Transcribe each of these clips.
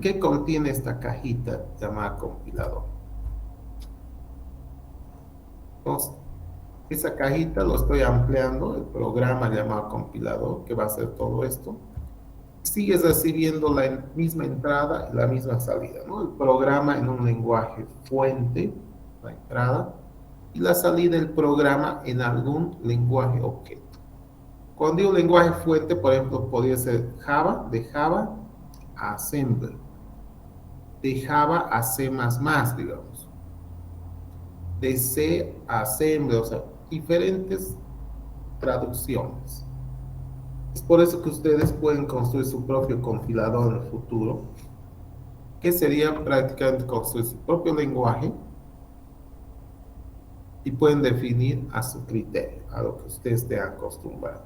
¿Qué contiene esta cajita llamada compilador? Entonces, esa cajita lo estoy ampliando, el programa llamado compilador, que va a hacer todo esto. Sigues recibiendo la misma entrada y la misma salida, ¿no? El programa en un lenguaje fuente, la entrada, y la salida del programa en algún lenguaje objeto. Cuando digo lenguaje fuente, por ejemplo, podría ser Java, de Java a Assembler, de Java a C++, digamos, de C a Assembler, o sea, diferentes traducciones. Es por eso que ustedes pueden construir su propio compilador en el futuro, que sería prácticamente construir su propio lenguaje y pueden definir a su criterio, a lo que ustedes estén acostumbrados.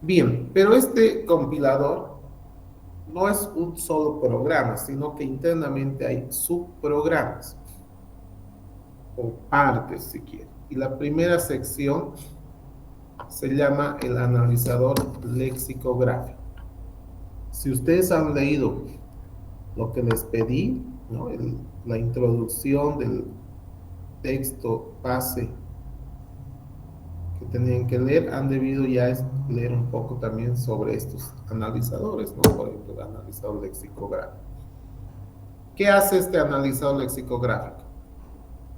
Bien, pero este compilador no es un solo programa, sino que internamente hay subprogramas o partes, si quieren. Y la primera sección se llama el analizador lexicográfico. Si ustedes han leído lo que les pedí, ¿no? La introducción del texto base que tenían que leer, han debido ya leer un poco también sobre estos analizadores, ¿no? Por ejemplo, el analizador lexicográfico. ¿Qué hace este analizador lexicográfico?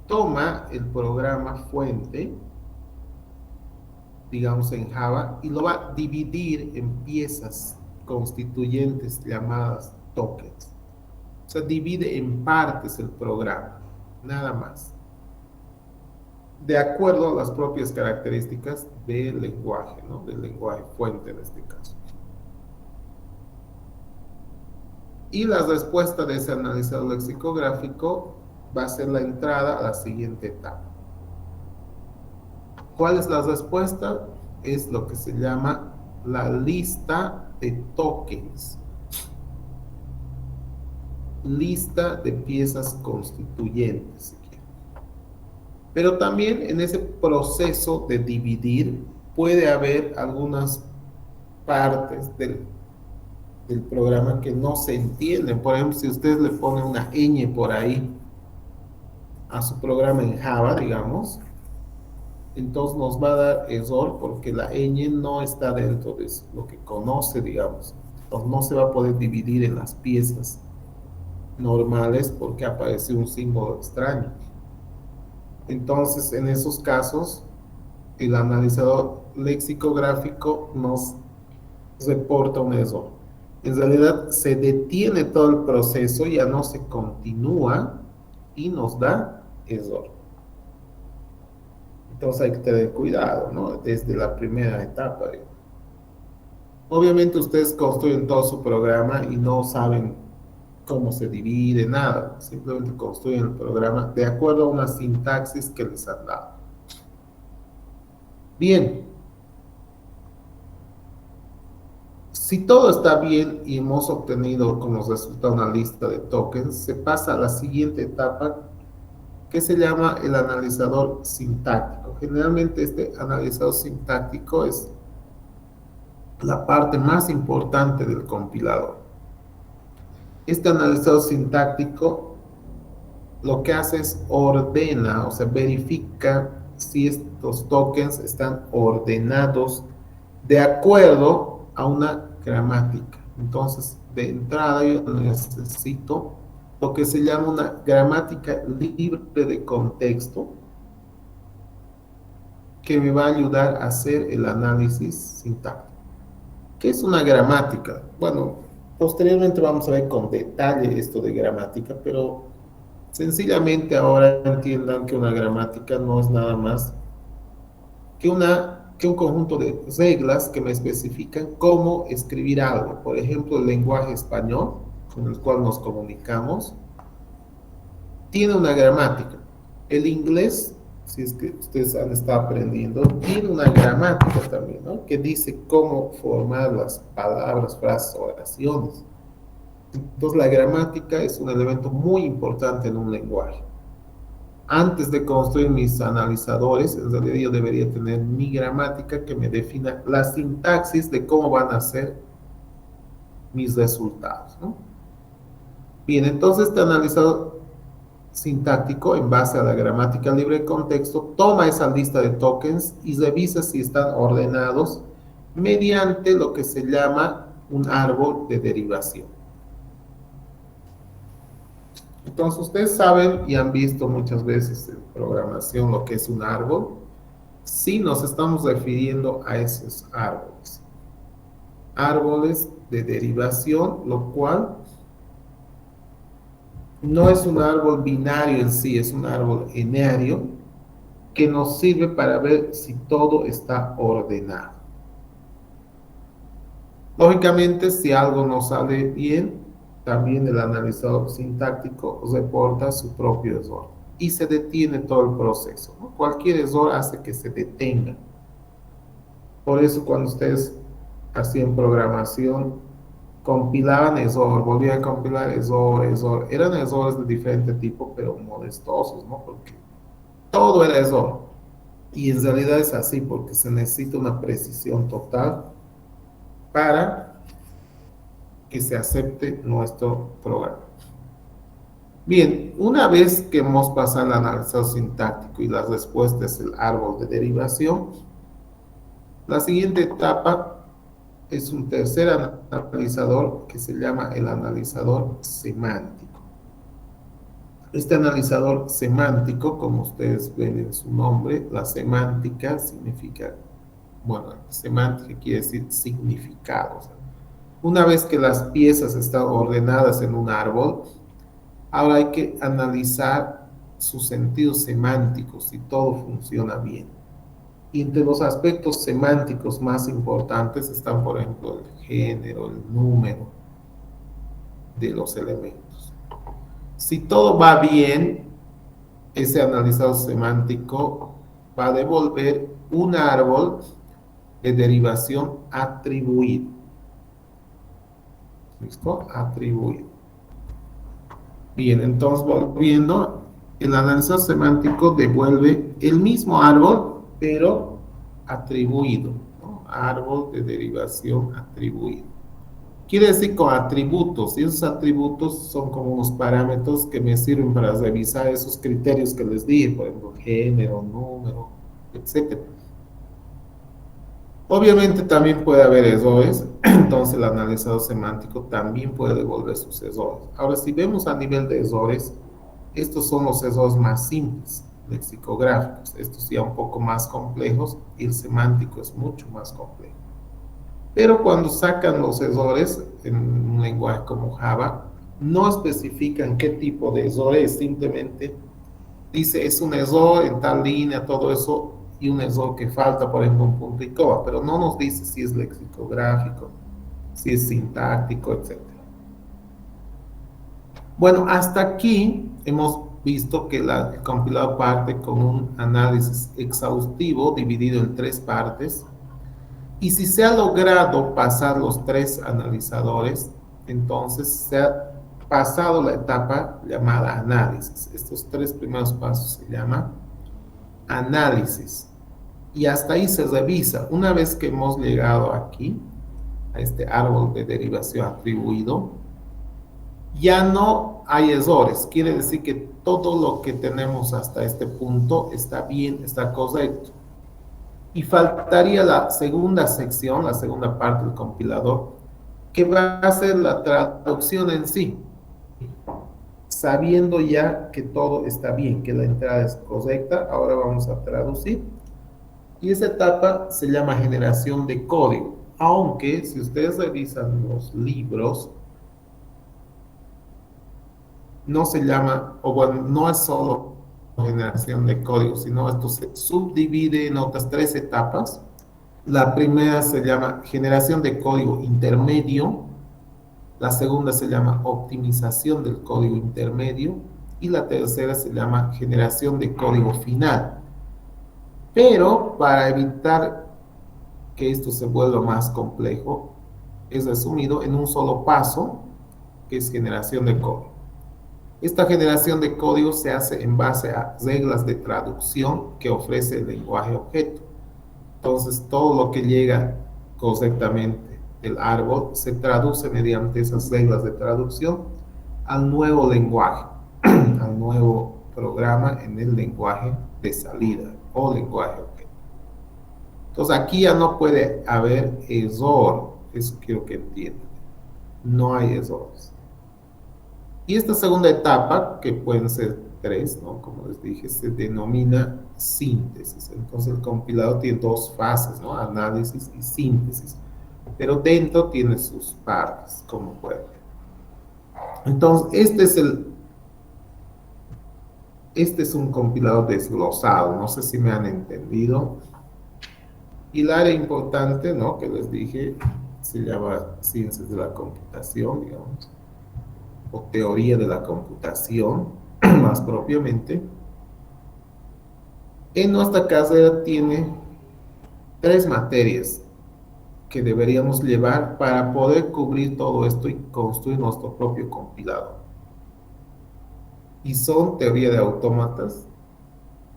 Toma el programa fuente, digamos en Java, y lo va a dividir en piezas constituyentes llamadas tokens. O sea, divide en partes el programa, nada más, de acuerdo a las propias características del lenguaje, ¿no? Del lenguaje fuente en este caso. Y la respuesta de ese analizador lexicográfico va a ser la entrada a la siguiente etapa. ¿Cuál es la respuesta? Es lo que se llama la lista de tokens. Lista de piezas constituyentes, si quieren. Pero también en ese proceso de dividir puede haber algunas partes del programa que no se entienden. Por ejemplo, si ustedes le ponen una ñ por ahí a su programa en Java, digamos, entonces nos va a dar error porque la ñ no está dentro de lo que conoce, digamos. Entonces no se va a poder dividir en las piezas normales porque aparece un símbolo extraño. Entonces, en esos casos, el analizador lexicográfico nos reporta un error. En realidad, se detiene todo el proceso, ya no se continúa y nos da error. Entonces hay que tener cuidado, ¿no? Desde la primera etapa. Obviamente ustedes construyen todo su programa y no saben cómo se divide, nada. Simplemente construyen el programa de acuerdo a una sintaxis que les han dado. Bien. Si todo está bien y hemos obtenido como resultado una lista de tokens, se pasa a la siguiente etapa que se llama el analizador sintáctico. Generalmente este analizador sintáctico es la parte más importante del compilador. Este analizador sintáctico lo que hace es ordena, o sea, verifica si estos tokens están ordenados de acuerdo a una gramática. Entonces, de entrada yo necesito lo que se llama una gramática libre de contexto que me va a ayudar a hacer el análisis sintáctico. ¿Qué es una gramática? Bueno, posteriormente vamos a ver con detalle esto de gramática, pero sencillamente ahora entiendan que una gramática no es nada más que un conjunto de reglas que me especifican cómo escribir algo. Por ejemplo, el lenguaje español, con el cual nos comunicamos, tiene una gramática. El inglés, si es que ustedes han estado aprendiendo, tiene una gramática también, ¿no? Que dice cómo formar las palabras, frases, oraciones. Entonces, la gramática es un elemento muy importante en un lenguaje. Antes de construir mis analizadores, en realidad yo debería tener mi gramática que me defina la sintaxis de cómo van a ser mis resultados, ¿no? Bien, entonces este analizador sintáctico, en base a la gramática libre de contexto, toma esa lista de tokens y revisa si están ordenados mediante lo que se llama un árbol de derivación. Entonces ustedes saben y han visto muchas veces en programación lo que es un árbol. Sí, nos estamos refiriendo a esos árboles. Árboles de derivación, lo cual no es un árbol binario en sí, es un árbol enario que nos sirve para ver si todo está ordenado. Lógicamente, si algo no sale bien, también el analizador sintáctico reporta su propio error y se detiene todo el proceso, ¿no? Cualquier error hace que se detenga. Por eso cuando ustedes hacían programación, compilaban error, volvían a compilar error, error. Eran errores de diferente tipo, pero molestosos, ¿no? Porque todo era error. Y en realidad es así, porque se necesita una precisión total para que se acepte nuestro programa. Bien, una vez que hemos pasado el analizado sintáctico y la respuesta es el árbol de derivación, la siguiente etapa es un tercer analizador que se llama el analizador semántico. Este analizador semántico, como ustedes ven en su nombre, la semántica significa, bueno, semántica quiere decir significado. O sea, una vez que las piezas están ordenadas en un árbol, ahora hay que analizar sus sentidos semánticos, si todo funciona bien. Y entre los aspectos semánticos más importantes están, por ejemplo, el género, el número de los elementos. Si todo va bien, ese analizado semántico va a devolver un árbol de derivación atribuido. ¿Listo? Atribuido. Bien, entonces volviendo, el analizador semántico devuelve el mismo árbol, pero atribuido, ¿no? Árbol de derivación atribuido. Quiere decir con atributos, y esos atributos son como unos parámetros que me sirven para revisar esos criterios que les dije, por ejemplo, género, número, etcétera. Obviamente también puede haber errores, entonces el analizador semántico también puede devolver sus errores. Ahora, si vemos a nivel de errores, estos son los errores más simples, lexicográficos. Estos ya un poco más complejos y el semántico es mucho más complejo. Pero cuando sacan los errores en un lenguaje como Java, no especifican qué tipo de error es, simplemente dice es un error en tal línea, todo eso, y un error que falta, por ejemplo, un punto y coma, pero no nos dice si es lexicográfico, si es sintáctico, etc. Bueno, hasta aquí hemos visto que el compilado parte con un análisis exhaustivo dividido en tres partes. Y si se ha logrado pasar los tres analizadores, entonces se ha pasado la etapa llamada análisis. Estos tres primeros pasos se llama análisis. Y hasta ahí se revisa. Una vez que hemos llegado aquí, a este árbol de derivación atribuido, ya no hay errores. Quiere decir que todo lo que tenemos hasta este punto está bien, está correcto. Y faltaría la segunda sección, la segunda parte del compilador, que va a ser la traducción en sí, sabiendo ya que todo está bien, que la entrada es correcta. Ahora vamos a traducir. Y esa etapa se llama generación de código. Aunque si ustedes revisan los libros, no se llama, o bueno, no es solo generación de código, sino esto se subdivide en otras tres etapas. La primera se llama generación de código intermedio, la segunda se llama optimización del código intermedio y la tercera se llama generación de código final. Pero para evitar que esto se vuelva más complejo, es resumido en un solo paso, que es generación de código. Esta generación de código se hace en base a reglas de traducción que ofrece el lenguaje objeto. Entonces, todo lo que llega correctamente del árbol se traduce mediante esas reglas de traducción al nuevo lenguaje, al nuevo programa en el lenguaje de salida o lenguaje objeto. Entonces aquí ya no puede haber error, eso quiero que entiendan, no hay errores. Y esta segunda etapa, que pueden ser tres, ¿no? Como les dije, se denomina síntesis. Entonces el compilador tiene dos fases, ¿no? Análisis y síntesis. Pero dentro tiene sus partes, como pueden ver. Entonces, este es un compilador desglosado, no sé si me han entendido. Y el área importante, ¿no? Que les dije, se llama ciencias de la computación, digamos, o teoría de la computación, más propiamente. En nuestra carrera tiene tres materias que deberíamos llevar para poder cubrir todo esto y construir nuestro propio compilador. Y son teoría de autómatas.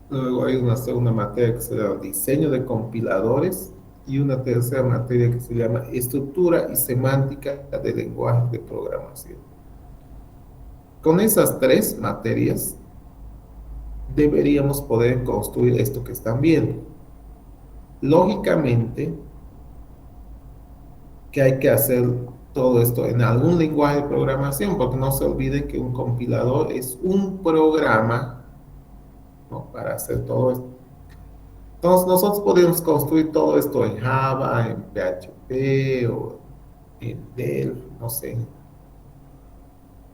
Luego hay una segunda materia que se llama diseño de compiladores y una tercera materia que se llama estructura y semántica de lenguaje de programación. Con esas tres materias deberíamos poder construir esto que están viendo. Lógicamente que hay que hacer todo esto en algún lenguaje de programación, porque no se olviden que un compilador es un programa, ¿no? Para hacer todo esto. Entonces nosotros podemos construir todo esto en Java, en PHP o en Delphi, no sé,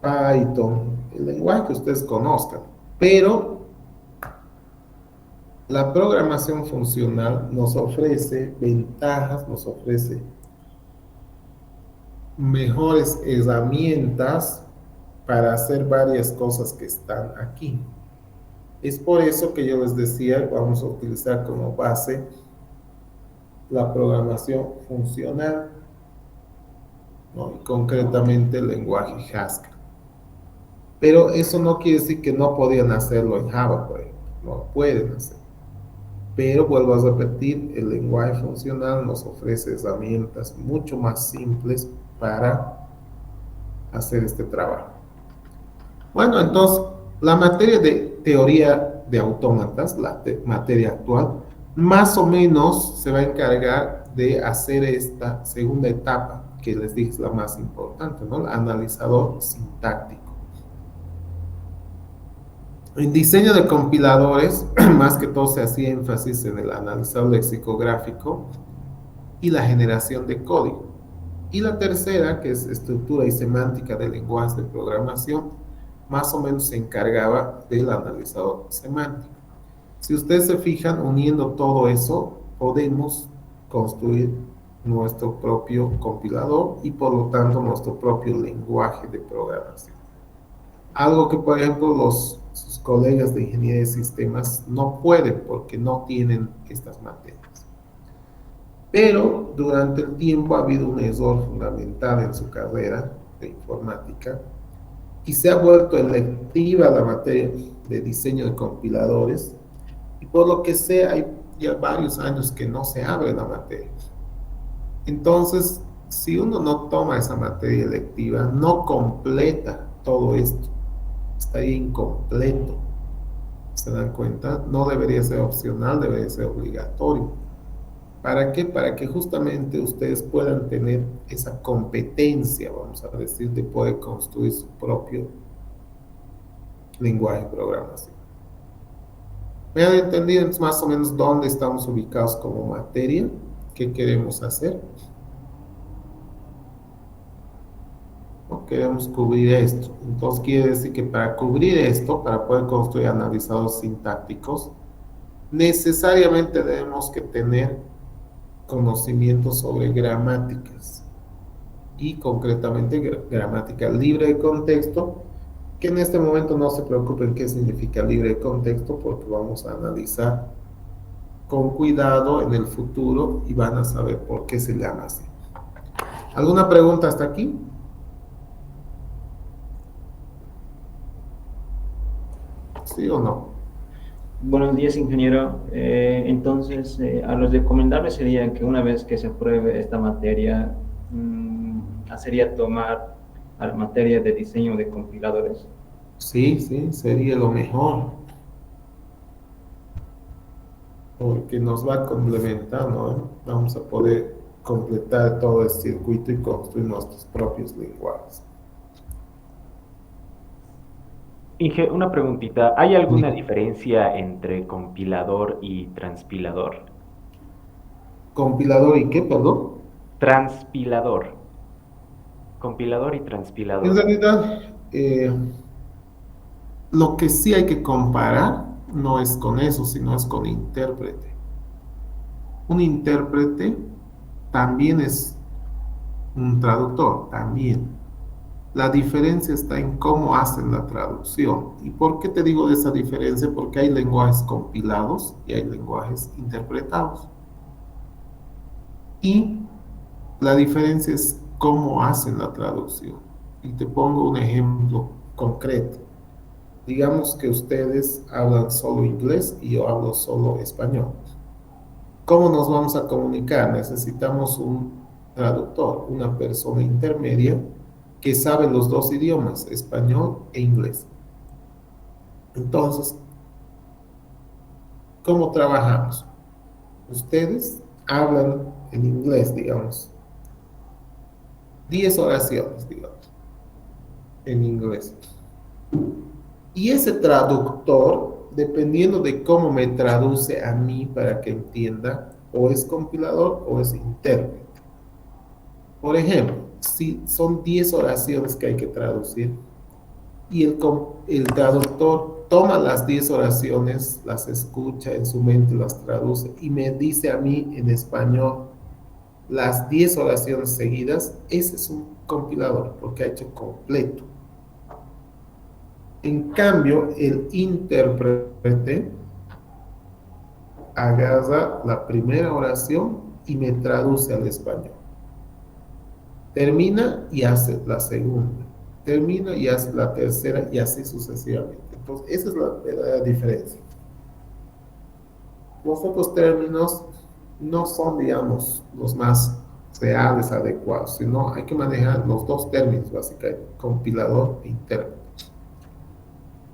Python, el lenguaje que ustedes conozcan. Pero la programación funcional nos ofrece ventajas, nos ofrece mejores herramientas para hacer varias cosas que están aquí. Es por eso que yo les decía, vamos a utilizar como base la programación funcional, ¿no? Y concretamente el lenguaje Haskell. Pero eso no quiere decir que no podían hacerlo en Java, por ejemplo. No pueden hacer. Pero vuelvo a repetir, el lenguaje funcional nos ofrece herramientas mucho más simples para hacer este trabajo. Bueno, entonces, la materia de teoría de autómatas, la materia actual, más o menos se va a encargar de hacer esta segunda etapa, que les dije es la más importante, ¿no? El analizador sintáctico. En diseño de compiladores, más que todo se hacía énfasis en el analizador lexicográfico y la generación de código. Y la tercera, que es estructura y semántica de lenguajes de programación, más o menos se encargaba del analizador semántico. Si ustedes se fijan, uniendo todo eso, podemos construir nuestro propio compilador y por lo tanto nuestro propio lenguaje de programación. Algo que, por ejemplo, sus colegas de ingeniería de sistemas no pueden porque no tienen estas materias. Pero durante el tiempo ha habido un error fundamental en su carrera de informática y se ha vuelto electiva la materia de diseño de compiladores y por lo que sé hay ya varios años que no se abre la materia. Entonces, si uno no toma esa materia electiva, no completa todo esto, estaría incompleto. ¿Se dan cuenta? No debería ser opcional, debería ser obligatorio. ¿Para qué? Para que justamente ustedes puedan tener esa competencia, vamos a decir, de poder construir su propio lenguaje de programación. ¿Me han entendido más o menos dónde estamos ubicados como materia? ¿Qué queremos hacer? ¿No? Queremos cubrir esto. Entonces quiere decir que para cubrir esto, para poder construir analizadores sintácticos, necesariamente debemos que tener conocimientos sobre gramáticas y concretamente gramática libre de contexto, que en este momento no se preocupen qué significa libre de contexto porque vamos a analizar con cuidado en el futuro y van a saber por qué se llama así. ¿Alguna pregunta hasta aquí? ¿Sí o no? Buenos días, ingeniero. Entonces, a los recomendables sería que una vez que se apruebe esta materia, sería tomar la materia de diseño de compiladores. Sí, sí, sería lo mejor, porque nos va complementando, ¿eh? Vamos a poder completar todo el circuito y construir nuestros propios lenguajes. Inge, una preguntita. ¿Hay alguna Sí. diferencia entre compilador y transpilador? ¿Compilador y qué, perdón? Transpilador. Compilador y En transpilador. realidad, lo que sí hay que comparar no es con eso, sino es con intérprete. Un intérprete también es un traductor, también. La diferencia está en cómo hacen la traducción. ¿Y por qué te digo de esa diferencia? Porque hay lenguajes compilados y hay lenguajes interpretados. Y la diferencia es cómo hacen la traducción. Y te pongo un ejemplo concreto. Digamos que ustedes hablan solo inglés y yo hablo solo español. ¿Cómo nos vamos a comunicar? Necesitamos un traductor, una persona intermedia que sabe los dos idiomas, español e inglés. Entonces, ¿cómo trabajamos? Ustedes hablan en inglés, digamos, 10 oraciones, digamos, en inglés. Y ese traductor, dependiendo de cómo me traduce a mí para que entienda, o es compilador o es intérprete. Por ejemplo, si son 10 oraciones que hay que traducir y el traductor toma las 10 oraciones, las escucha en su mente, las traduce y me dice a mí en español las 10 oraciones seguidas, ese es un compilador porque ha hecho completo. En cambio, el intérprete agarra la primera oración y me traduce al español. Termina y hace la segunda. Termina y hace la tercera y así sucesivamente. Entonces, esa es la verdadera diferencia. Los otros términos no son, digamos, los más reales, adecuados, sino hay que manejar los dos términos, básicamente, compilador e intérprete.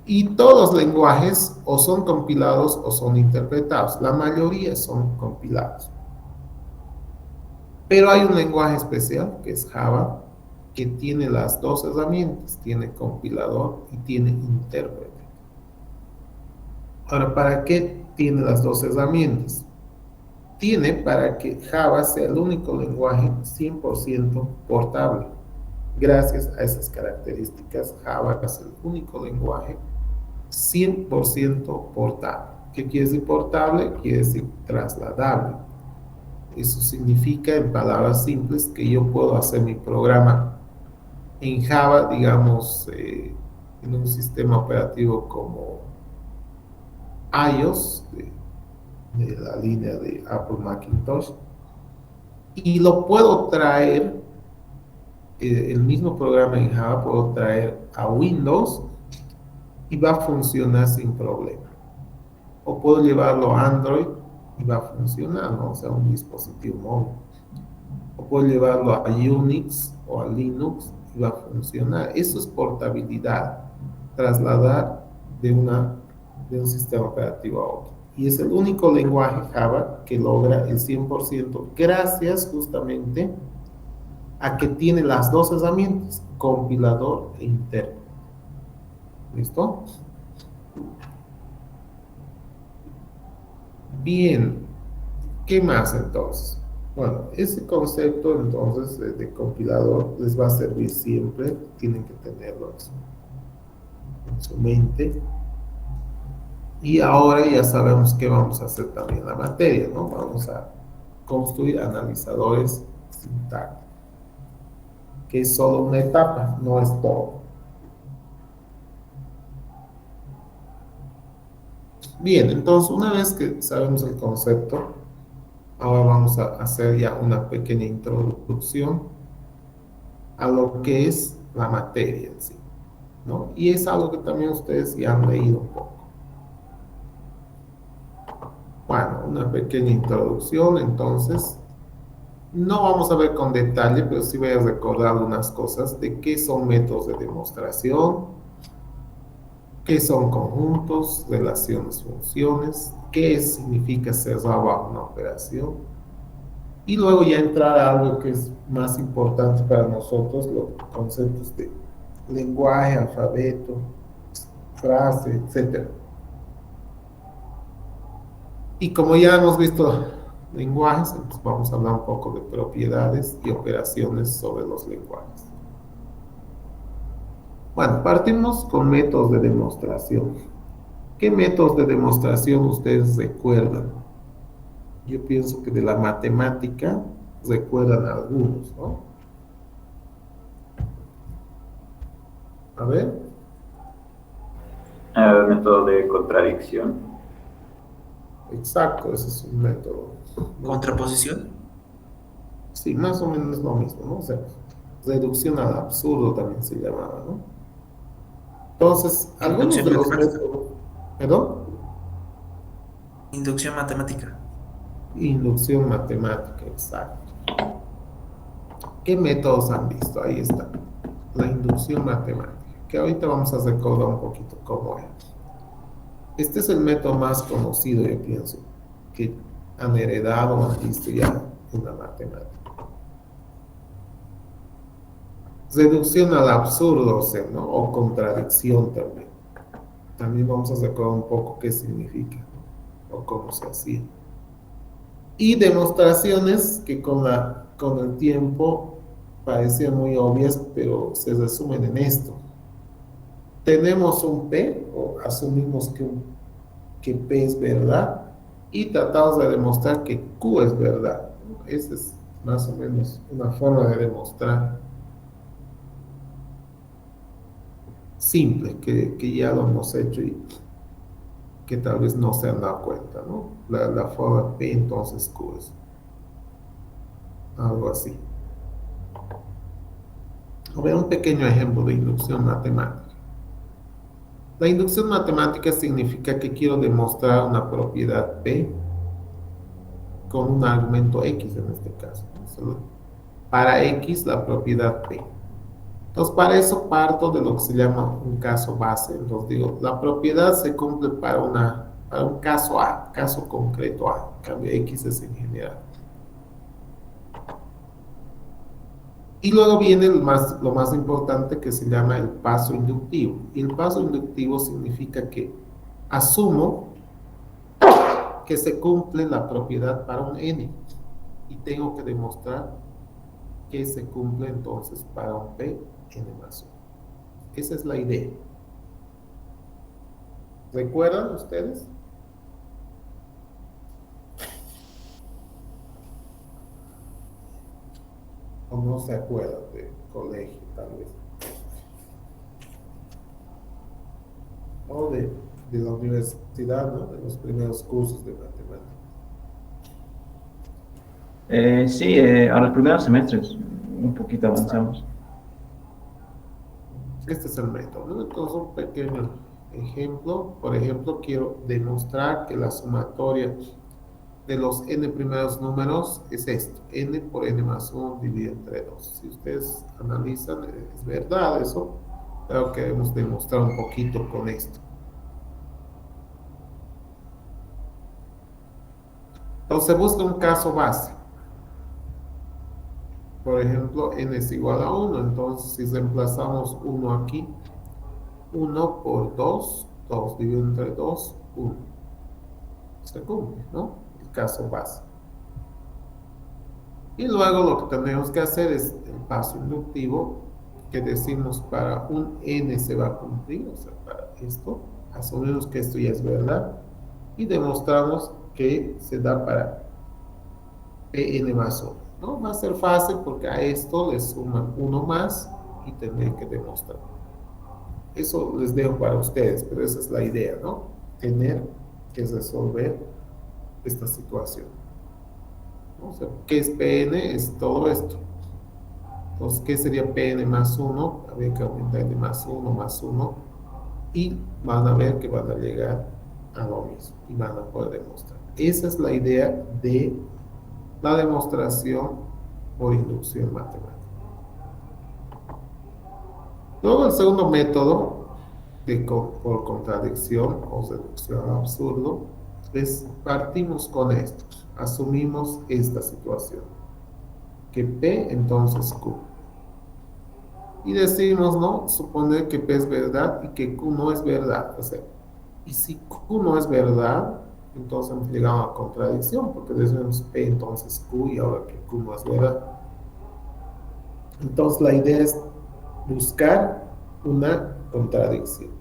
Y todos los lenguajes o son compilados o son interpretados. La mayoría son compilados. Pero hay un lenguaje especial, que es Java, que tiene las dos herramientas. Tiene compilador y tiene intérprete. Ahora, ¿para qué tiene las dos herramientas? Tiene para que Java sea el único lenguaje 100% portable. Gracias a esas características, Java es el único lenguaje 100% portable. ¿Qué quiere decir portable? Quiere decir trasladable. Eso significa, en palabras simples, que yo puedo hacer mi programa en Java, digamos, en un sistema operativo como iOS, de la línea de Apple Macintosh, y lo puedo traer, el mismo programa en Java, puedo traer a Windows y va a funcionar sin problema. O puedo llevarlo a Android y va a funcionar, ¿no? O sea, un dispositivo móvil. O puedo llevarlo a Unix o a Linux y va a funcionar. Eso es portabilidad, trasladar de un sistema operativo a otro. Y es el único lenguaje Java que logra el 100% gracias justamente a que tiene las dos herramientas, compilador e intérprete. ¿Listo? Bien, ¿qué más entonces? Bueno, ese concepto entonces compilador les va a servir siempre, tienen que tenerlo en su mente. Y ahora ya sabemos qué vamos a hacer también en la materia, ¿no? Vamos a construir analizadores sintácticos, que es solo una etapa, no es todo. Bien, entonces una vez que sabemos el concepto, ahora vamos a hacer ya una pequeña introducción a lo que es la materia en sí, ¿no? Y es algo que también ustedes ya han leído un poco. Bueno, una pequeña introducción, entonces, No vamos a ver con detalle, pero sí voy a recordar algunas cosas de qué son métodos de demostración, qué son conjuntos, relaciones, funciones, qué significa cerrar bajo una operación, y luego ya entrar a algo que es más importante para nosotros, los conceptos de lenguaje, alfabeto, frase, etcétera. Y como ya hemos visto lenguajes, entonces vamos a hablar un poco de propiedades y operaciones sobre los lenguajes. Bueno, partimos con métodos de demostración. ¿Qué métodos de demostración ustedes recuerdan? Yo pienso que de la matemática recuerdan algunos, ¿no? A ver, El método de contradicción. exacto, ese es un método. Contraposición. Sí, más o menos lo mismo, ¿no? O sea, reducción al absurdo también se llamaba, ¿no? Entonces, algunos Inducción de los matemática. métodos, ¿perdón? Inducción matemática. Inducción matemática, exacto. ¿Qué métodos han visto? Ahí está. La inducción matemática, que ahorita vamos a recordar un poquito cómo es. Este es el método más conocido, yo pienso, que han heredado o han visto ya en la matemática. Reducción al absurdo, o sea, ¿no? O contradicción también. También vamos a recordar un poco qué significa, ¿no? O cómo se hacía. Y demostraciones que con el tiempo parecían muy obvias, pero se resumen en esto. Tenemos un P, o asumimos que P es verdad, y tratamos de demostrar que Q es verdad. Esa es más o menos una forma de demostrar simple, que ya lo hemos hecho y que tal vez no se han dado cuenta, ¿no? La forma P entonces Q es algo así. A ver, un pequeño ejemplo de inducción matemática. La inducción matemática significa que quiero demostrar una propiedad P con un argumento X en este caso. Para X la propiedad P. Entonces, para eso parto de lo que se llama un caso base. Entonces digo, la propiedad se cumple para un caso A, caso concreto A. En cambio, X es en general. Y luego viene lo más importante, que se llama el paso inductivo. Y el paso inductivo significa que asumo que se cumple la propiedad para un n y tengo que demostrar que se cumple entonces para un p n más 1. Esa es la idea. ¿Recuerdan ustedes? ¿O no se acuerdan de colegio tal vez? O de la universidad, ¿no? De los primeros cursos de matemáticas. Sí, a los primeros semestres un poquito avanzamos. Este es el método, ¿no? Entonces, un pequeño ejemplo. Por ejemplo, quiero demostrar que la sumatoria de los n primeros números es esto: n por n más 1 dividido entre 2. Si ustedes analizan, es verdad eso, pero queremos demostrar un poquito con esto. Entonces, busca un caso base. Por ejemplo, n es igual a 1. Entonces, si reemplazamos 1 aquí, 1 por 2, 2 dividido entre 2, 1. Se cumple, ¿no? El caso base. Y luego lo que tenemos que hacer es el paso inductivo, que decimos para un n se va a cumplir, o sea, para esto, asumimos que esto ya es verdad, y demostramos que se da para pn más 1. ¿No? Va a ser fácil porque a esto le suman 1 más y tendré que demostrar. Eso les dejo para ustedes, pero esa es la idea, ¿no? Tener que resolver esta situación. ¿No? O sea, ¿qué es Pn? Es todo esto. Entonces, ¿qué sería Pn más 1? Habría que aumentar n más 1 y van a ver que van a llegar a lo mismo y van a poder demostrar. Esa es la idea de la demostración por inducción matemática. Luego el segundo método por contradicción o deducción al absurdo es partimos con esto, asumimos esta situación, que P entonces Q. Y decimos, ¿no? Suponer que P es verdad y que Q no es verdad. O sea, y si Q no es verdad, entonces hemos llegado a contradicción, porque decimos P entonces Q y ahora que Q no es verdad. Entonces la idea es buscar una contradicción.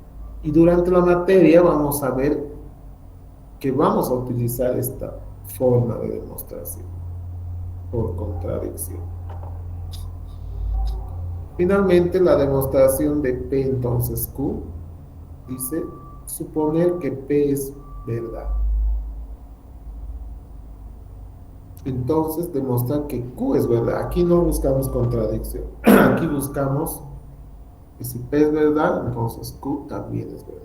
Y durante la materia vamos a ver que vamos a utilizar esta forma de demostración por contradicción. Finalmente, la demostración de P entonces Q dice suponer que P es verdad. Entonces, demostrar que Q es verdad. Aquí no buscamos contradicción. Aquí buscamos que si P es verdad, entonces Q también es verdad.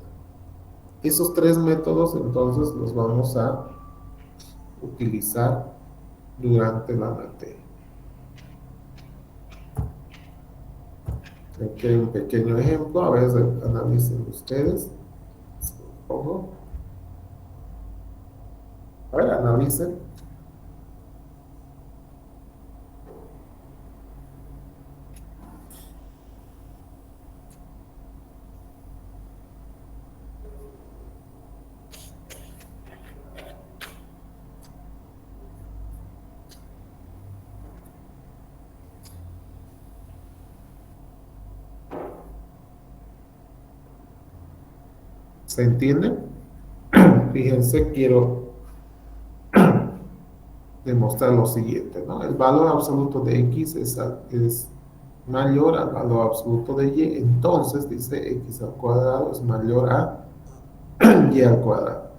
Esos tres métodos, entonces, los vamos a utilizar durante la materia. Aquí hay un pequeño ejemplo, a ver, analicen ustedes. Pongo. A ver, analicen. ¿Se entiende? Fíjense, quiero demostrar lo siguiente, ¿no? El valor absoluto de x es mayor al valor absoluto de y, entonces dice x al cuadrado es mayor a y al cuadrado.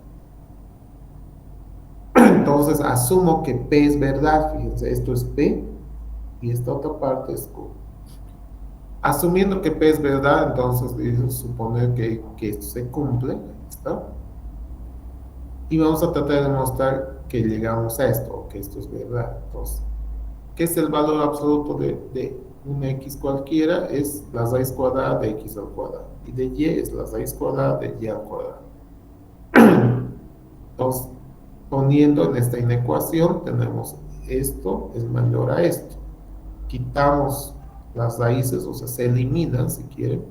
Entonces asumo que p es verdad, fíjense, esto es p y esta otra parte es q. Asumiendo que p es verdad, entonces dice suponer que esto se cumple, ahí está. Y vamos a tratar de demostrar que llegamos a esto, o que esto es verdad. Entonces, ¿qué es el valor absoluto de una x cualquiera? Es la raíz cuadrada de x al cuadrado. Y de y es la raíz cuadrada de y al cuadrado. Entonces, poniendo en esta inecuación, tenemos esto es mayor a esto. Quitamos las raíces, o sea, se eliminan si quieren.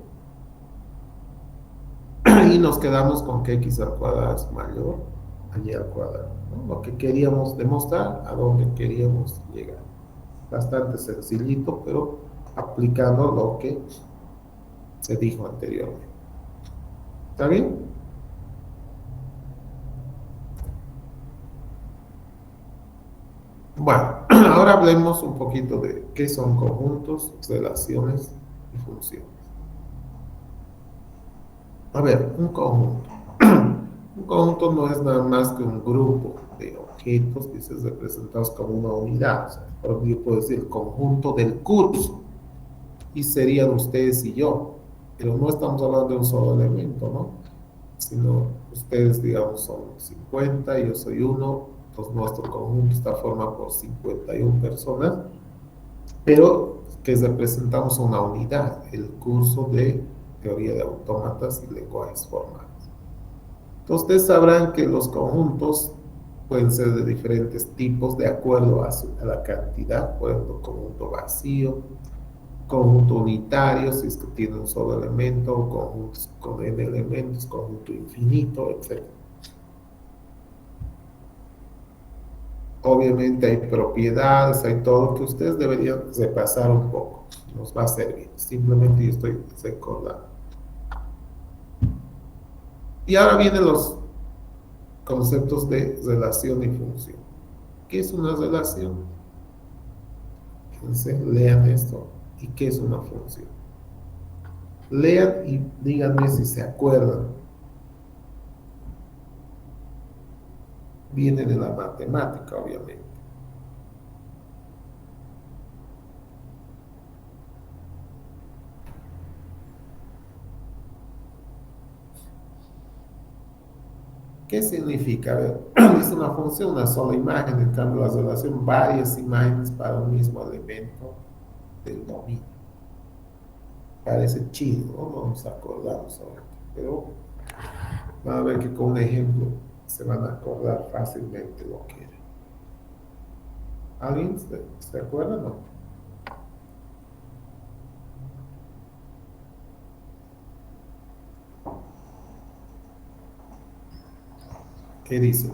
Y nos quedamos con que x al cuadrado es mayor a y al cuadrado, ¿no? Lo que queríamos demostrar, a dónde queríamos llegar. Bastante sencillito, pero aplicando lo que se dijo anteriormente. ¿Está bien? Bueno, ahora hablemos un poquito de qué son conjuntos, relaciones y funciones. A ver, un conjunto. Un conjunto no es nada más que un grupo de objetos que se representados como una unidad. O sea, por ejemplo, yo puedo decir el conjunto del curso y serían ustedes y yo, pero no estamos hablando de un solo elemento, ¿no? Sino ustedes, digamos, son 50, yo soy uno, entonces nuestro conjunto está formado por 51 personas, pero que representamos una unidad, el curso de teoría de autómatas y lenguajes formales. Entonces, ustedes sabrán que los conjuntos pueden ser de diferentes tipos de acuerdo a la cantidad, por ejemplo, conjunto vacío, conjunto unitario, si es que tiene un solo elemento, conjuntos con n elementos, conjunto infinito, etc. Obviamente hay propiedades, hay todo que ustedes deberían repasar un poco, nos va a servir, simplemente yo estoy recordando. Y ahora vienen los conceptos de relación y función. ¿Qué es una relación? Fíjense, lean esto. ¿Y qué es una función? Lean y díganme si se acuerdan. Viene de la matemática, obviamente. ¿Qué significa? A ver, es una función, una sola imagen, en cambio la relación varias imágenes para un mismo elemento del dominio. Parece chido, ¿no? No nos acordamos ahora, pero van a ver que con un ejemplo se van a acordar fácilmente lo que era. ¿Alguien se acuerda? No. ¿Qué dice?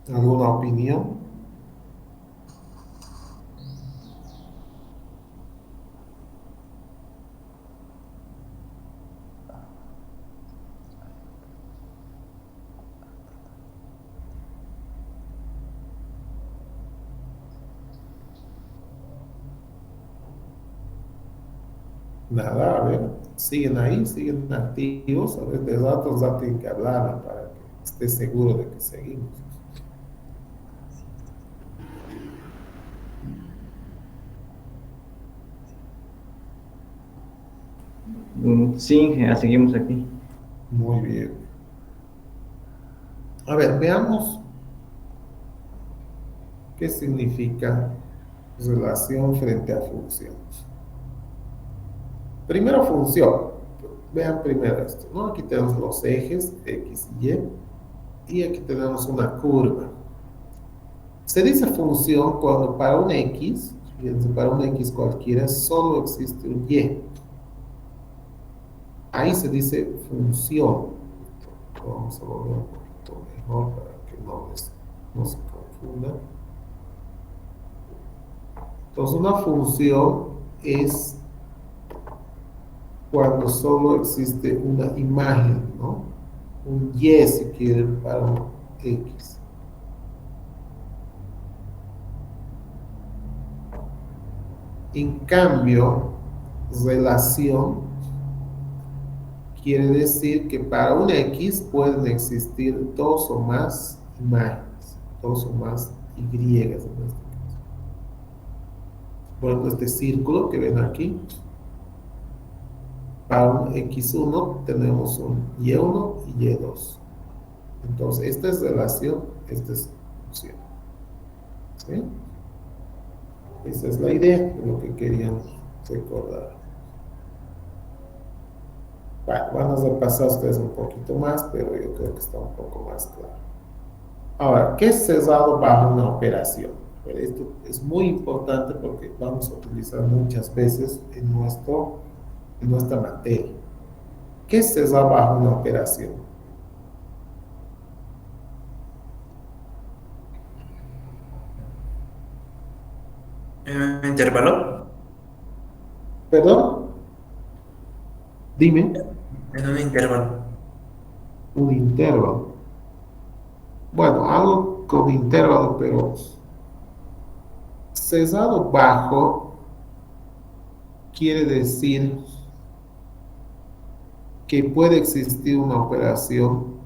¿Alguna opinión? Nada, a ver, siguen ahí, siguen activos, a ver, de datos ya tienen que hablar para que esté seguro de que seguimos. Sí, seguimos aquí. Muy bien. A ver, veamos qué significa relación frente a función. Primero función. Vean primero esto, ¿no? Aquí tenemos los ejes X y aquí tenemos una curva. Se dice función cuando para un X, fíjense, para un X cualquiera, solo existe un Y. Ahí se dice función. Vamos a volver un poquito mejor para que no se confunda. Entonces, una función es cuando solo existe una imagen, ¿no? Un Y, si quieren, para un X. En cambio, relación quiere decir que para un X pueden existir dos o más imágenes, dos o más Y en este caso. Por ejemplo, este círculo que ven aquí, para un X1 tenemos un Y1 y Y2. Entonces, esta es relación, esta es función. ¿Sí? Esa es la idea de lo que queríamos recordar. Bueno, van a repasar ustedes un poquito más, pero yo creo que está un poco más claro. Ahora, ¿qué es cesado bajo una operación? Pero esto es muy importante porque vamos a utilizar muchas veces en nuestra materia. ¿Qué es cesado bajo una operación? Intervalo. ¿Perdón? Dime. En un intervalo. Un intervalo. Bueno, algo con intervalo, pero cesado bajo quiere decir que puede existir una operación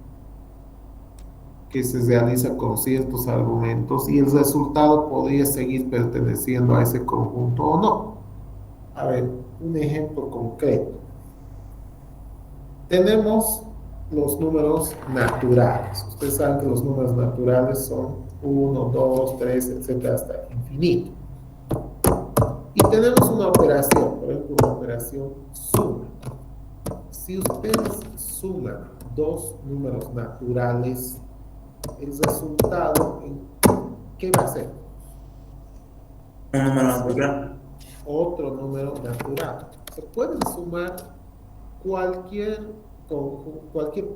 que se realiza con ciertos argumentos y el resultado podría seguir perteneciendo a ese conjunto o no. A ver, un ejemplo concreto. Tenemos los números naturales. Ustedes saben que los números naturales son 1, 2, 3, etcétera, hasta infinito. Y tenemos una operación, por ejemplo, una operación suma. Si ustedes suman dos números naturales, el resultado, ¿qué va a ser? Un número natural. Otro número natural. Se pueden sumar cualquier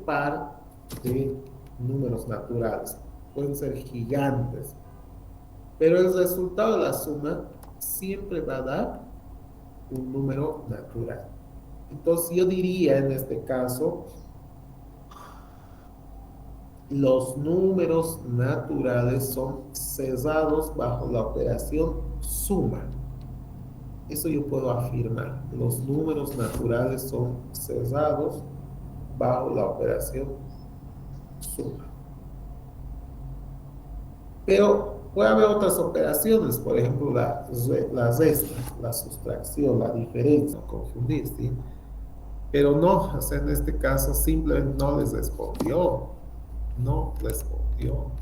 par de números naturales. Pueden ser gigantes. Pero el resultado de la suma siempre va a dar un número natural. Entonces yo diría en este caso, los números naturales son cesados bajo la operación suma. Eso yo puedo afirmar. Los números naturales son cesados bajo la operación suma. Pero Puede haber otras operaciones, por ejemplo, la resta, la sustracción, la diferencia, no confundir, ¿sí? Pero no, o sea, en este caso simplemente no les respondió, no respondió,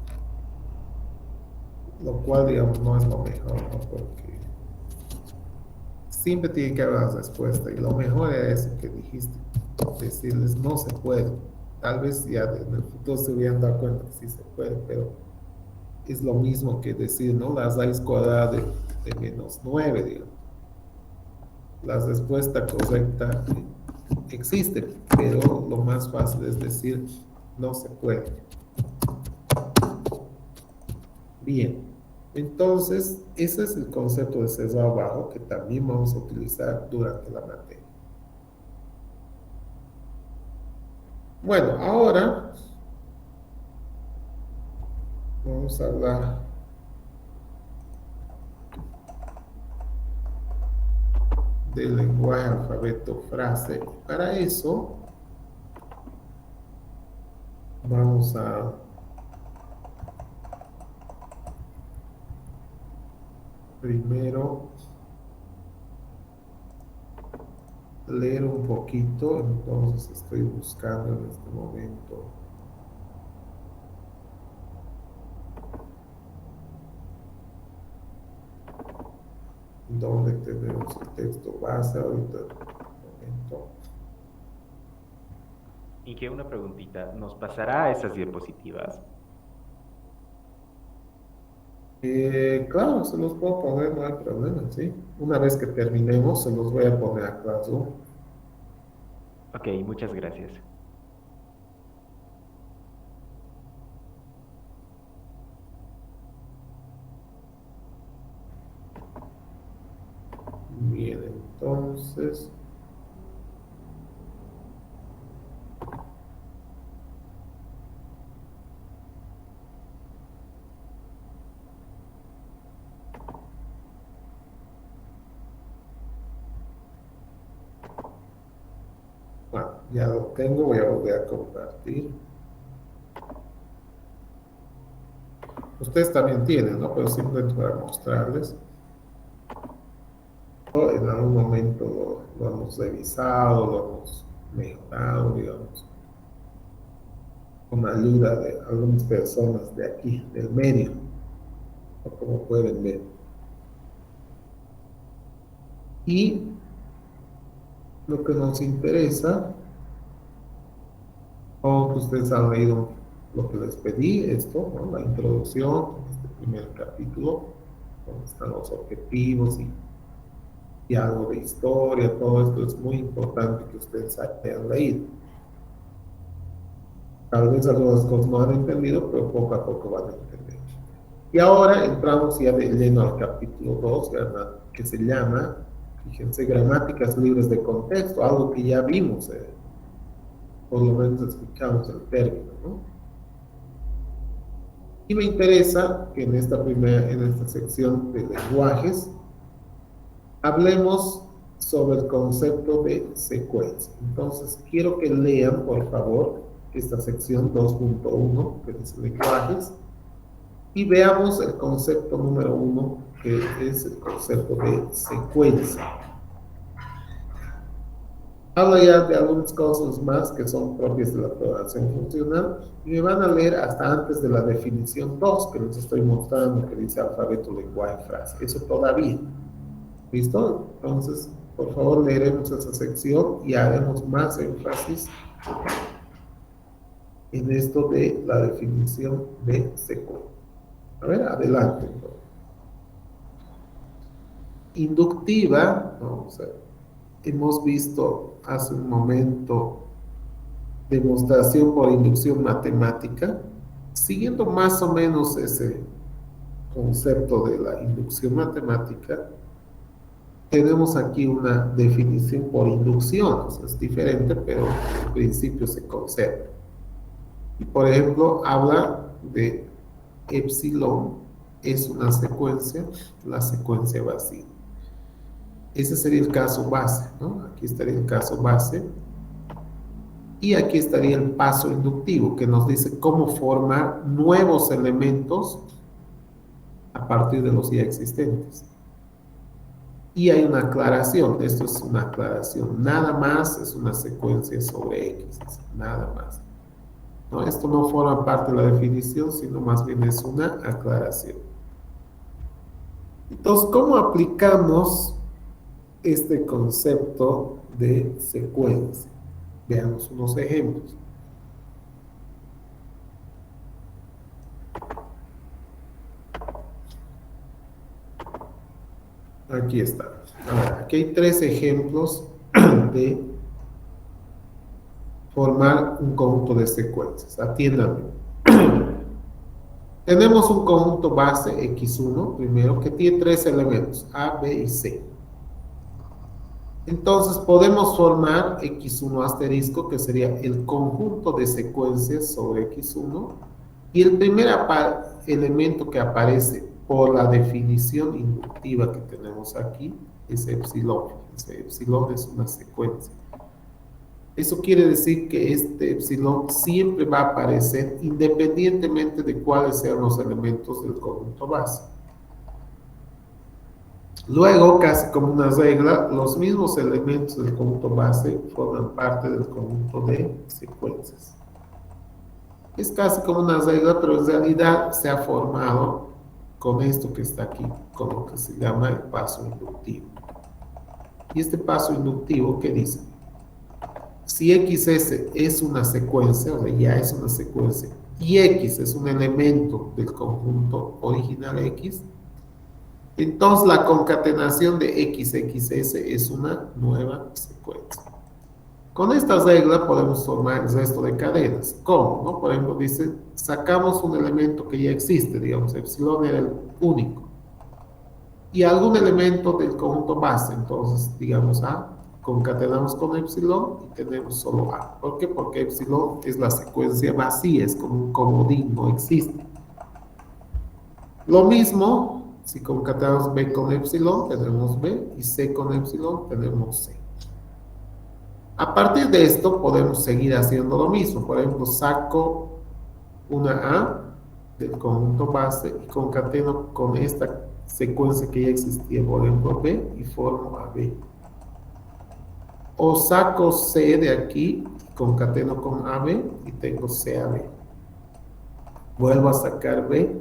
lo cual, digamos, no es lo mejor, ¿no? Porque siempre tiene que haber una respuesta, y lo mejor era eso que dijiste, decirles no se puede. Tal vez ya en el futuro se hubieran dado cuenta que sí se puede, pero es lo mismo que decir, ¿no? La raíz cuadrada de -9, digamos. La respuesta correcta existe, pero lo más fácil es decir, no se puede. Bien, entonces, ese es el concepto de cerrado bajo que también vamos a utilizar durante la materia. Bueno, ahora vamos a hablar del lenguaje, alfabeto, frase. Para eso vamos a primero leer un poquito, entonces estoy buscando en este momento donde tenemos el texto base ahorita. Un momento. Y que una preguntita, ¿nos pasará esas diapositivas? Claro, se los puedo poner, no hay problema, ¿sí? Una vez que terminemos, se los voy a poner a Classroom. Ok, muchas gracias. Bien, entonces, bueno, ya lo tengo, voy a volver a compartir. Ustedes también tienen, ¿no? Pero simplemente para mostrarles. En algún momento lo hemos revisado, lo hemos mejorado, digamos, con ayuda de algunas personas de aquí, del medio, o como pueden ver. Y lo que nos interesa, o que ustedes han leído lo que les pedí, esto, ¿no? La introducción, este primer capítulo, donde están los objetivos y algo de historia, todo esto es muy importante que ustedes hayan leído. Tal vez algunas cosas no han entendido, pero poco a poco van a entender. Y ahora entramos ya de lleno al capítulo 2, que se llama, fíjense, gramáticas libres de contexto, algo que ya vimos, por lo menos escuchamos el término, ¿no? Y me interesa que en esta sección de lenguajes, hablemos sobre el concepto de secuencia. Entonces, quiero que lean, por favor, esta sección 2.1, que dice lenguajes, y veamos el concepto número 1, que es el concepto de secuencia. Habla ya de algunas cosas más que son propias de la programación funcional, y me van a leer hasta antes de la definición 2, que les estoy mostrando, que dice alfabeto, lenguaje, frase. Eso todavía. ¿Listo? Entonces, por favor, leeremos esa sección y haremos más énfasis en esto de la definición de secuencia. A ver, adelante. Inductiva, ¿no? O sea, hemos visto hace un momento demostración por inducción matemática, siguiendo más o menos ese concepto de la inducción matemática. Tenemos aquí una definición por inducción, o sea, es diferente, pero en principio se conserva. Y por ejemplo, habla de epsilon, es una secuencia, la secuencia vacía. Ese sería el caso base, ¿no? Aquí estaría el caso base. Y aquí estaría el paso inductivo, que nos dice cómo formar nuevos elementos a partir de los ya existentes. Y hay una aclaración, esto es una aclaración, nada más es una secuencia sobre X, nada más. ¿No? Esto no forma parte de la definición, sino más bien es una aclaración. Entonces, ¿cómo aplicamos este concepto de secuencia? Veamos unos ejemplos. Aquí está. Ahora, aquí hay 3 ejemplos de formar un conjunto de secuencias. Atiéndanme. Tenemos un conjunto base X1, primero, que tiene 3 elementos, A, B y C. Entonces, podemos formar X1 asterisco, que sería el conjunto de secuencias sobre X1, y el primer elemento que aparece por la definición inductiva que tenemos aquí es epsilon. Ese epsilon es una secuencia. Eso quiere decir que este epsilon siempre va a aparecer independientemente de cuáles sean los elementos del conjunto base. Luego, casi como una regla, los mismos elementos del conjunto base forman parte del conjunto de secuencias. Es casi como una regla, pero en realidad se ha formado con esto que está aquí, con lo que se llama el paso inductivo. Y este paso inductivo, ¿qué dice? Si XS es una secuencia, o sea, ya es una secuencia, y X es un elemento del conjunto original X, entonces la concatenación de XXS es una nueva secuencia. Con esta regla podemos formar el resto de cadenas. ¿Cómo? ¿No? Por ejemplo, dice, sacamos un elemento que ya existe, digamos, epsilon era el único, y algún elemento del conjunto base, entonces, digamos, A, concatenamos con epsilon y tenemos solo A. ¿Por qué? Porque epsilon es la secuencia vacía, es como un comodín, no existe. Lo mismo, si concatenamos B con epsilon, tenemos B, y C con epsilon, tenemos C. A partir de esto podemos seguir haciendo lo mismo. Por ejemplo, saco una A del conjunto base y concateno con esta secuencia que ya existía, por ejemplo, B, y formo a B. O saco C de aquí, concateno con AB y tengo CAB. Vuelvo a sacar B,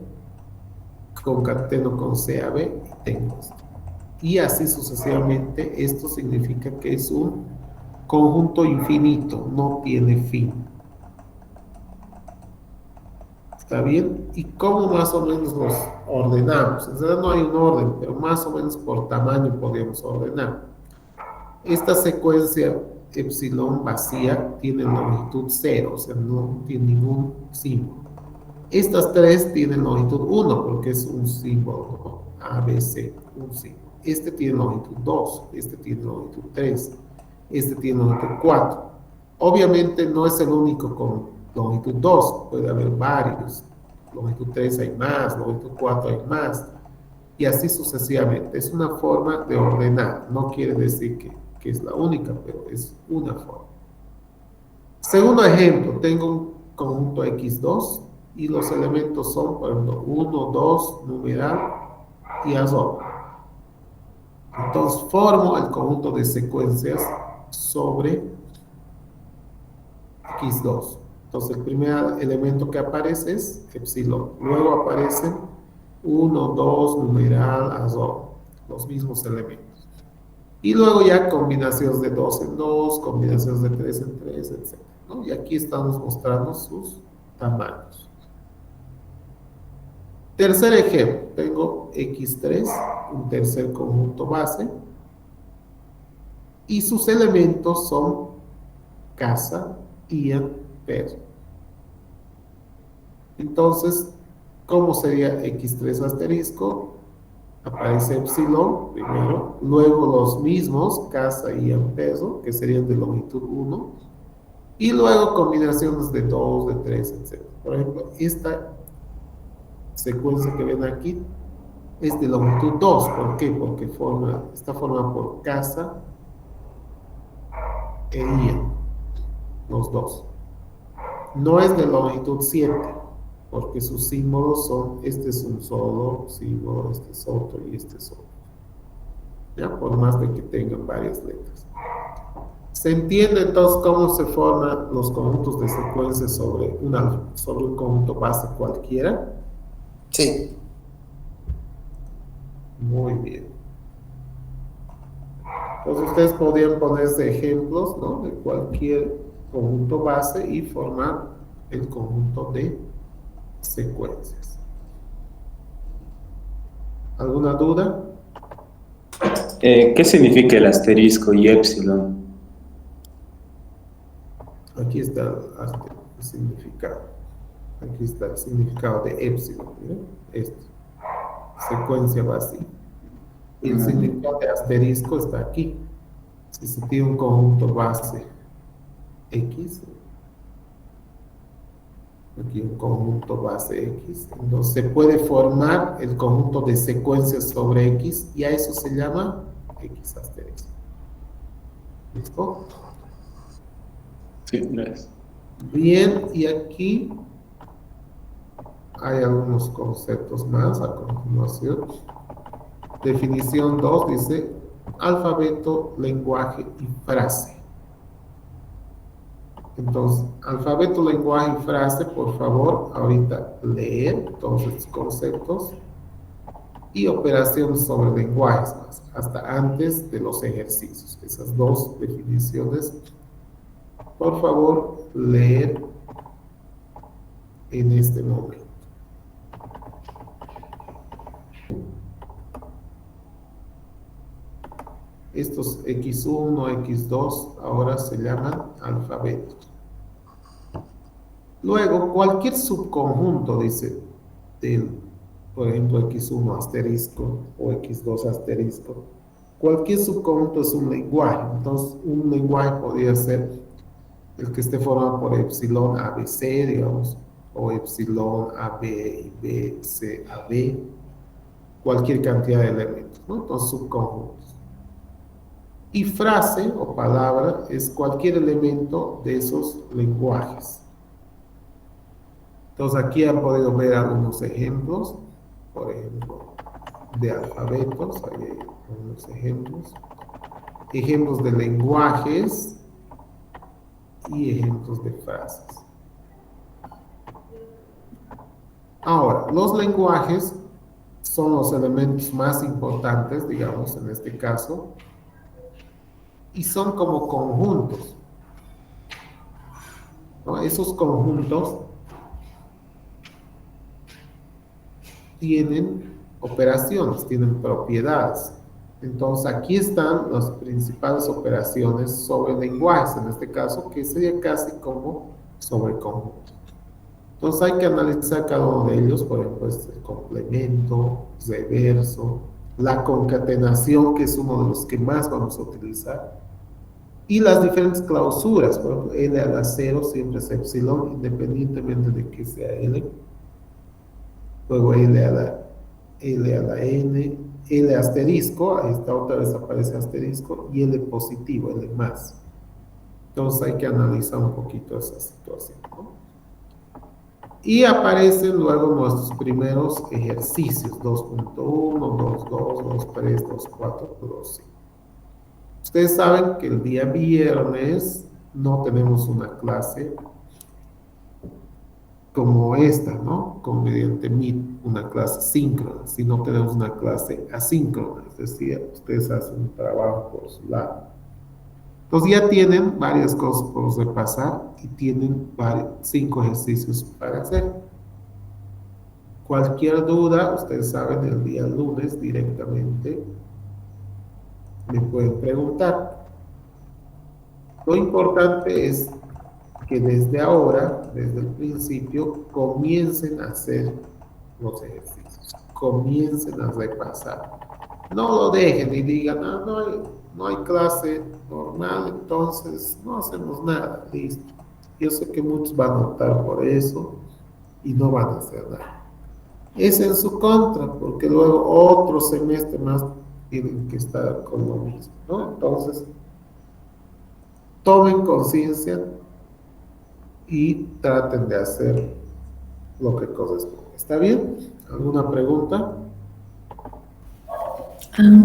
concateno con CAB y tengo esto. Y así sucesivamente. Esto significa que es un conjunto infinito, no tiene fin. ¿Está bien? ¿Y cómo más o menos los ordenamos? En realidad no hay un orden, pero más o menos por tamaño podríamos ordenar. Esta secuencia epsilon vacía tiene longitud 0, o sea, no tiene ningún símbolo. Estas 3 tienen longitud 1 porque es un símbolo, ¿no? A, B, C, un símbolo. Este tiene longitud 2, este tiene longitud 3, este tiene longitud 4. Obviamente no es el único con longitud 2, puede haber varios. Longitud 3 hay más, longitud 4 hay más, y así sucesivamente. Es una forma de ordenar, no quiere decir que es la única, pero es una forma. Segundo ejemplo, tengo un conjunto X2 y los elementos son, por ejemplo, 1, 2, numeral y azul. Entonces formo el conjunto de secuencias sobre X2. Entonces el primer elemento que aparece es epsilon. Luego aparecen 1, 2, numeral, azul. Los mismos elementos. Y luego ya combinaciones de 2 en 2, combinaciones de 3 en 3, etc. ¿No? Y aquí estamos mostrando sus tamaños. Tercer ejemplo, tengo X3, un tercer conjunto base, y sus elementos son casa, Ian, perro. Entonces, ¿cómo sería X3 asterisco? Aparece epsilon primero, luego los mismos, casa y peso, que serían de longitud 1, y luego combinaciones de 2, de 3, etc. Por ejemplo, esta secuencia que ven aquí es de longitud 2. ¿Por qué? Porque está formada por casa e Ian, los dos. No es de longitud 7, porque sus símbolos son, este es un solo símbolo, este es otro y este es otro. ¿Ya? Por más de que tengan varias letras. ¿Se entiende entonces cómo se forman los conjuntos de secuencias sobre un conjunto base cualquiera? Sí. Muy bien. Entonces ustedes podrían ponerse ejemplos, ¿no?, de cualquier conjunto base y formar el conjunto de secuencias. ¿Alguna duda? ¿Qué significa el asterisco y épsilon? Aquí está el significado. Aquí está el significado de épsilon. ¿Miren? Esto. Secuencia vacía. Y el significado de asterisco está aquí. Si se tiene un conjunto base X, aquí un conjunto base X, entonces se puede formar el conjunto de secuencias sobre X y a eso se llama X asterisco. ¿Listo? Sí, gracias. Bien, y aquí hay algunos conceptos más a continuación. Definición 2 dice alfabeto, lenguaje y frase. Entonces, alfabeto, lenguaje y frase, por favor, ahorita leer todos estos conceptos y operaciones sobre lenguajes más, hasta antes de los ejercicios. Esas dos definiciones, por favor, leer en este momento. Estos X1, X2 ahora se llaman alfabetos. Luego, cualquier subconjunto, dice, por ejemplo, X1 asterisco o X2 asterisco, cualquier subconjunto es un lenguaje. Entonces, un lenguaje podría ser el que esté formado por epsilon ABC, digamos, o epsilon AB y B, C, AB, cualquier cantidad de elementos, ¿no? Entonces, subconjuntos. Y frase o palabra es cualquier elemento de esos lenguajes. Entonces aquí han podido ver algunos ejemplos, por ejemplo, de alfabetos, ahí hay algunos ejemplos. Ejemplos de lenguajes y ejemplos de frases. Ahora, los lenguajes son los elementos más importantes, digamos, en este caso, y son como conjuntos, ¿no? Esos conjuntos tienen operaciones, tienen propiedades. Entonces aquí están las principales operaciones sobre lenguajes, en este caso, que sería casi como sobre conjuntos. Entonces hay que analizar cada uno de ellos, por ejemplo, el complemento, reverso, la concatenación, que es uno de los que más vamos a utilizar, y las diferentes clausuras. Por ejemplo, L a la 0 siempre es epsilon, independientemente de que sea L. Luego L a la N, L asterisco, ahí está, otra vez aparece asterisco, y L positivo, L más. Entonces hay que analizar un poquito esa situación, ¿no? Y aparecen luego nuestros primeros ejercicios, 2.1, 2.2, 2.3, 2.4, 2.5. Ustedes saben que el día viernes no tenemos una clase como esta, ¿no? Como mediante Meet, una clase síncrona, sino tenemos una clase asíncrona, es decir, ustedes hacen un trabajo por su lado. Entonces ya tienen varias cosas por repasar y tienen 5 ejercicios para hacer. Cualquier duda, ustedes saben, el día lunes directamente me pueden preguntar. Lo importante es que desde ahora, desde el principio, comiencen a hacer los ejercicios, comiencen a repasar. No lo dejen y digan, no hay clase normal, entonces no hacemos nada, listo. Yo sé que muchos van a optar por eso y no van a hacer nada. Es en su contra, porque luego otro semestre más tienen que estar con lo mismo, ¿no? Entonces, tomen conciencia y traten de hacer lo que corresponde. ¿Está bien? ¿Alguna pregunta?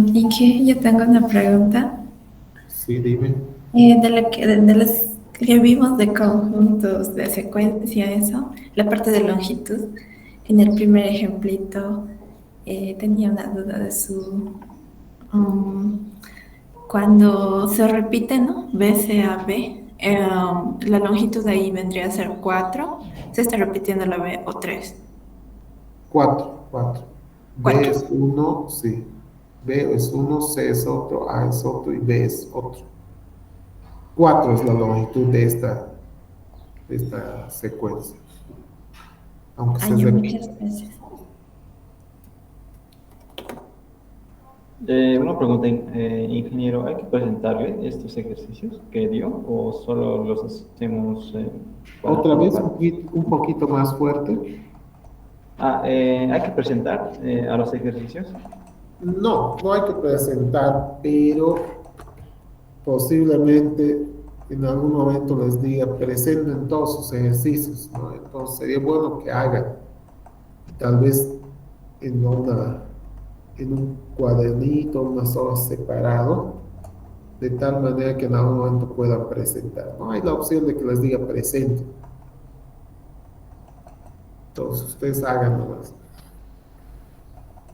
¿Y qué? Yo tengo una pregunta. Sí, dime. De los que vimos de conjuntos, de secuencia, eso, la parte de longitud, en el primer ejemplito tenía una duda de su... cuando se repite, ¿no? B C A B, la longitud de ahí vendría a ser 4, se está repitiendo la B o 3. 4, 4. B 4. es uno, sí. B es uno, C es otro, A es otro y B es otro. 4 es la longitud de esta secuencia. Aunque se Hay repite. muchas veces. Una pregunta, ingeniero, ¿hay que presentarle estos ejercicios que dio o solo los hacemos para Otra vez, probar? un poquito más fuerte. ¿Hay que presentar a los ejercicios? No, no hay que presentar, pero posiblemente en algún momento les diga, presenten todos sus ejercicios, ¿no? Entonces sería bueno que hagan, tal vez en en un cuadernito, unas hojas separado, de tal manera que en algún momento puedan presentar. No hay la opción de que les diga presenten. Entonces ustedes hagan nomás.